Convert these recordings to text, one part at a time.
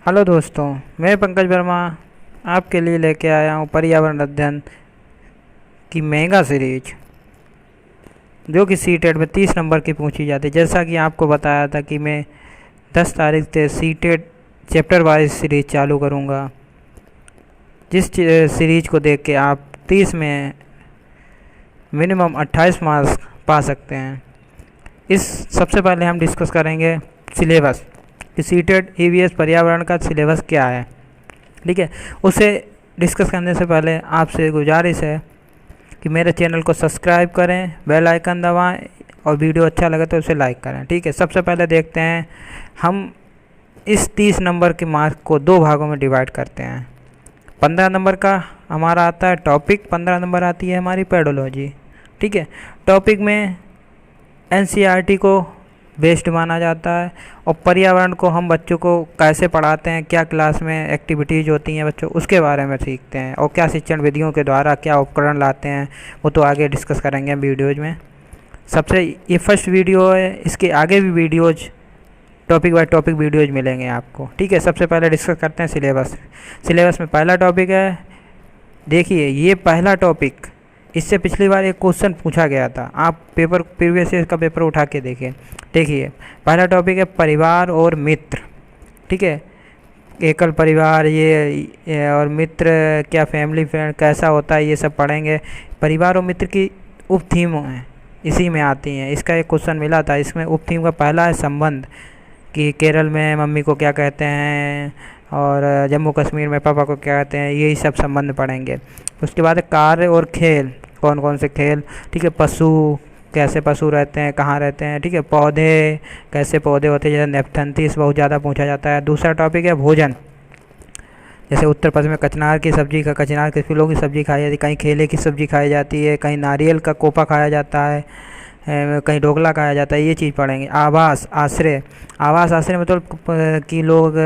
Hello दोस्तों, मैं पंकज वर्मा आपके लिए लेके आया हूँ पर्यावरण अध्ययन की मेगा सीरीज, जो कि सीटेट में 30 नंबर की पूछी जाती है। जैसा कि आपको बताया था कि मैं 10 तारीख से सीटेट चैप्टर वाइज सीरीज चालू करूँगा, जिस सीरीज को देख के आप 30 में मिनिमम 28 मार्क्स पा सकते हैं। इस सबसे पहले हम डिस्कस करेंगे सिलेबस कि सीटेट ईवीएस पर्यावरण का सिलेबस क्या है। ठीक है, उसे डिस्कस करने से पहले आपसे गुजारिश है कि मेरे चैनल को सब्सक्राइब करें, बेल आइकन दबाएं और वीडियो अच्छा लगे तो उसे लाइक करें। ठीक है, सबसे पहले देखते हैं हम इस 30 नंबर के मार्क को दो भागों में डिवाइड करते हैं। 15 नंबर का हमारा आता है टॉपिक, 15 नंबर आती है हमारी पेडोलॉजी। ठीक है, टॉपिक में एनसीईआरटी को बेस्ड माना जाता है और पर्यावरण को हम बच्चों को कैसे पढ़ाते हैं, क्या क्लास में एक्टिविटीज़ होती हैं बच्चों, उसके बारे में सीखते हैं और क्या शिक्षण विधियों के द्वारा क्या उपकरण लाते हैं, वो तो आगे डिस्कस करेंगे हम वीडियोज़ में। सबसे ये फर्स्ट वीडियो है, इसके आगे भी videos topic by topic videos मिलेंगे आपको। ठीक है, सबसे पहले डिस्कस करते हैं सिलेबस। सिलेबस में पहला टॉपिक है, देखिए ये पहला टॉपिक, इससे पिछली बार एक क्वेश्चन पूछा गया था, आप पेपर प्रीवियस ईयर का पेपर उठा के देखिए। देखिए पहला टॉपिक है परिवार और मित्र। ठीक है, एकल परिवार ये और मित्र क्या, फैमिली फ्रेंड कैसा होता है, ये सब पढ़ेंगे। परिवार और मित्र की उप थीम हैं, इसी में आती हैं। इसका एक क्वेश्चन मिला था, इसमें उप थीम का पहला है संबंध, कि केरल में मम्मी को क्या कहते हैं और जम्मू कश्मीर में पापा को क्या कहते हैं, यही सब संबंध पढ़ेंगे। उसके बाद कार्य और खेल, कौन कौन से खेल। ठीक है, पशु कैसे पशु रहते हैं, कहाँ रहते हैं। ठीक है, पौधे कैसे पौधे होते हैं, जैसे नेपथंतीस बहुत ज़्यादा पूछा जाता है। दूसरा टॉपिक है भोजन, जैसे उत्तर प्रदेश में कचनार की सब्ज़ी का, कचनार के फूलों की सब्ज़ी खाई जाती है, कहीं केले की सब्ज़ी खाई जाती है, कहीं नारियल का कोपा खाया जाता है, कहीं ढोकला खाया जाता है, ये चीज़ पढ़ेंगे। आवास आश्रय, आवास आश्रय मतलब कि लोग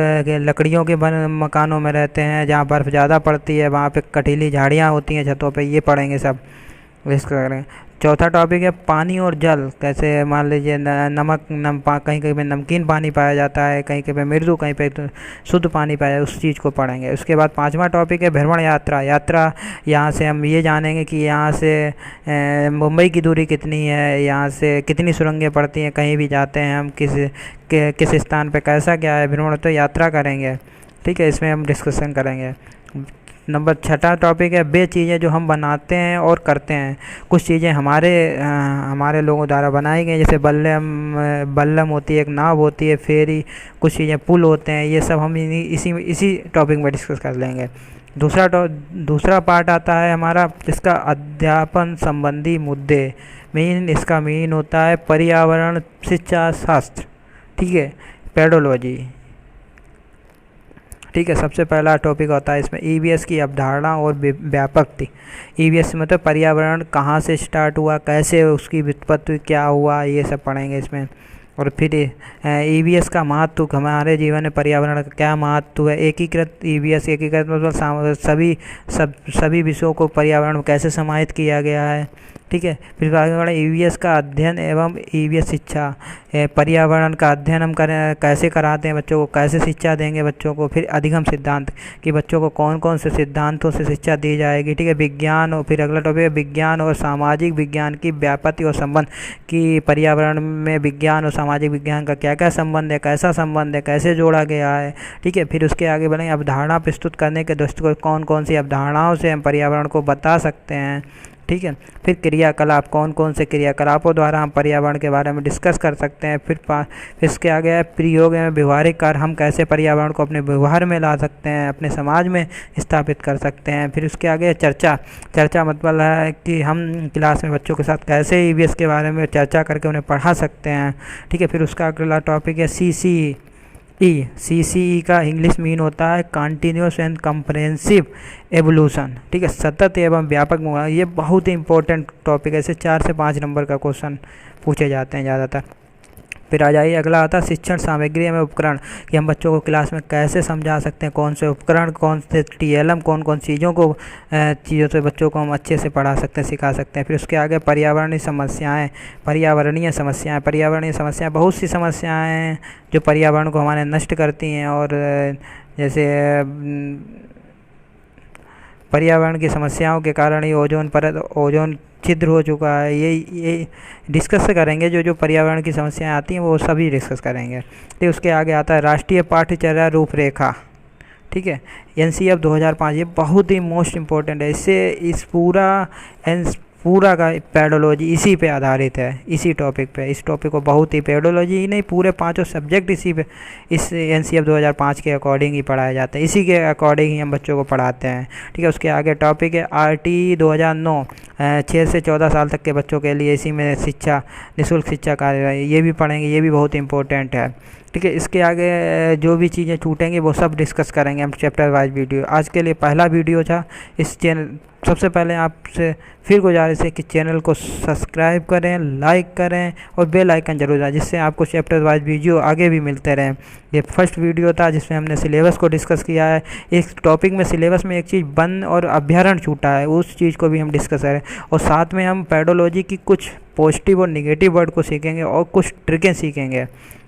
लकड़ियों के बन मकानों में रहते हैं, जहाँ बर्फ़ ज़्यादा पड़ती है, वहाँ पे कटीली झाड़ियाँ होती हैं छतों पे, ये पढ़ेंगे सब, इसका करेंगे। चौथा टॉपिक है पानी और जल, कैसे मान लीजिए नमक कहीं कहीं पे नमकीन पानी पाया जाता है, कहीं कहीं पे मृदु, कहीं पे तो शुद्ध पानी पाया, उस चीज़ को पढ़ेंगे। उसके बाद पांचवा टॉपिक है भ्रमण यात्रा। यात्रा यहाँ से हम ये जानेंगे कि यहाँ से मुंबई की दूरी कितनी है, यहाँ से कितनी सुरंगें पड़ती हैं, कहीं भी जाते हैं हम किस स्थान पे कैसा क्या है भ्रमण, तो यात्रा करेंगे। ठीक है, इसमें हम डिस्कशन करेंगे। नंबर छठा टॉपिक है वे चीज़ें जो हम बनाते हैं और करते हैं। कुछ चीज़ें हमारे लोगों द्वारा बनाई गई, जैसे बल्लम होती है, एक नाव होती है, फेरी, कुछ चीज़ें पुल होते हैं, ये सब हम इसी टॉपिक में डिस्कस कर लेंगे। दूसरा पार्ट आता है हमारा, इसका अध्यापन संबंधी मुद्दे। इसका मेन होता है पर्यावरण शिक्षा शास्त्र। ठीक है, पेडोलॉजी। ठीक है, सबसे पहला टॉपिक होता है इसमें ईवीएस की अवधारणा और व्यापकता। ईवीएस मतलब पर्यावरण कहाँ से स्टार्ट हुआ, कैसे उसकी व्युत्पत्ति क्या हुआ, ये सब पढ़ेंगे इसमें। और फिर ईवीएस का महत्व, हमारे जीवन में पर्यावरण का क्या महत्व है। एकीकृत ईवीएस, एकीकृत मतलब सभी विषयों को पर्यावरण में कैसे समाहित किया गया है। ठीक है, फिर आगे बढ़े ईवीएस का अध्ययन एवं ईवीएस शिक्षा। पर्यावरण का अध्ययन हम कैसे कराते हैं बच्चों को, कैसे शिक्षा देंगे बच्चों को। फिर अधिगम सिद्धांत, कि बच्चों को कौन कौन से सिद्धांतों से शिक्षा दी जाएगी। ठीक है, विज्ञान, और फिर अगला टॉपिक है विज्ञान और सामाजिक विज्ञान की व्यापत्ति और संबंध, कि पर्यावरण में विज्ञान और सामाजिक विज्ञान का क्या क्या संबंध है, कैसा संबंध है, कैसे जोड़ा गया है। ठीक है, फिर उसके आगे बढ़ेंगे अवधारणा प्रस्तुत करने के दृष्टिकोण, कौन कौन सी अवधारणाओं से हम पर्यावरण को बता सकते हैं। ठीक है, फिर क्रियाकलाप, कौन कौन से क्रियाकलापों द्वारा हम पर्यावरण के बारे में डिस्कस कर सकते हैं। फिर इसके आगे है प्रयोग एवं व्यवहारिक कार्य, हम कैसे पर्यावरण को अपने व्यवहार में ला सकते हैं, अपने समाज में स्थापित कर सकते हैं। फिर उसके आगे चर्चा मतलब है कि हम क्लास में बच्चों के साथ कैसे ईवीएस के बारे में चर्चा करके उन्हें पढ़ा सकते हैं। ठीक है, फिर उसका अगला टॉपिक है सीसीई का इंग्लिश मीन होता है कंटिन्यूस एंड कम्प्रहेंसिव एवोल्यूशन। ठीक है, सतत एवं व्यापक, ये बहुत ही इंपॉर्टेंट टॉपिक है, ऐसे 4 से 5 नंबर का क्वेश्चन पूछे जाते हैं ज़्यादातर। फिर आ जाइए, अगला आता है शिक्षण सामग्री एवं उपकरण, कि हम बच्चों को क्लास में कैसे समझा सकते हैं, कौन से उपकरण, कौन से TLM, कौन कौन चीज़ों से बच्चों को हम अच्छे से पढ़ा सकते हैं, सिखा सकते हैं। फिर उसके आगे पर्यावरणीय समस्याएं, पर्यावरणीय समस्याएं बहुत सी समस्याएं हैं जो पर्यावरण को हमारे नष्ट करती हैं, और जैसे पर्यावरण की समस्याओं के कारण ही ओजोन छिद्र हो चुका है। ये डिस्कस करेंगे, जो पर्यावरण की समस्याएं आती हैं वो सभी डिस्कस करेंगे। फिर उसके आगे आता है राष्ट्रीय पाठ्यचर्या रूपरेखा, ठीक है, NCF 2005, ये बहुत ही मोस्ट इम्पोर्टेंट है। इस पूरा का पेडोलॉजी इसी पे आधारित है, इसी टॉपिक पे। इस टॉपिक को बहुत ही, पेडोलॉजी ही नहीं, पूरे 5 सब्जेक्ट इसी पे, इस NCF 2005 के अकॉर्डिंग ही पढ़ाए जाते हैं, इसी के अकॉर्डिंग ही हम बच्चों को पढ़ाते हैं, ठीक है। उसके आगे टॉपिक है RT 2009, 6 से 14 साल तक के बच्चों के लिए इसी में शिक्षा, निःशुल्क शिक्षा कार्य, ये भी पढ़ेंगे, ये भी बहुत इंपॉर्टेंट है, ठीक है। इसके आगे जो भी चीज़ें छूटेंगी वो सब डिस्कस करेंगे हम चैप्टर वाइज वीडियो। आज के लिए पहला वीडियो था इस चैनल। सबसे पहले आपसे फिर गुजारिश है कि चैनल को सब्सक्राइब करें, लाइक करें और बेल आइकन जरूर दबाएं, जिससे आपको चैप्टर वाइज वीडियो आगे भी मिलते रहें। ये फर्स्ट वीडियो था जिसमें हमने सिलेबस को डिस्कस किया है। एक टॉपिक में सिलेबस में एक चीज़ वन और अभ्यारण छूटा है, उस चीज़ को भी हम डिस्कस करें, और साथ में हम पेडोलॉजी की कुछ पॉजिटिव और निगेटिव वर्ड को सीखेंगे और कुछ ट्रिकें सीखेंगे।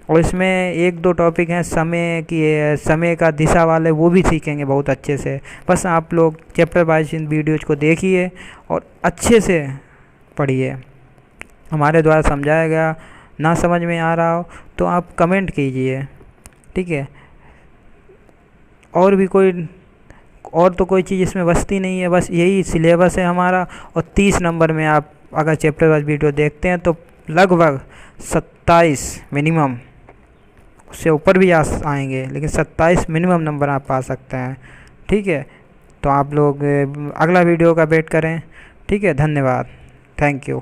और इसमें 1-2 टॉपिक हैं समय का दिशा वाले, वो भी सीखेंगे बहुत अच्छे से। बस आप लोग चैप्टर वाइज इन वीडियोज़ को देखिए और अच्छे से पढ़िए। हमारे द्वारा समझाया गया ना समझ में आ रहा हो तो आप कमेंट कीजिए, ठीक है। और तो कोई चीज़ इसमें बचती नहीं है, बस यही सिलेबस है हमारा। और 30 नंबर में आप अगर चैप्टर वाइज वीडियो देखते हैं तो लगभग 27 मिनिमम, उससे ऊपर भी आएंगे, लेकिन 27 मिनिमम नंबर आप पा सकते हैं, ठीक है। तो आप लोग अगला वीडियो का वेट करें, ठीक है। धन्यवाद, थैंक यू।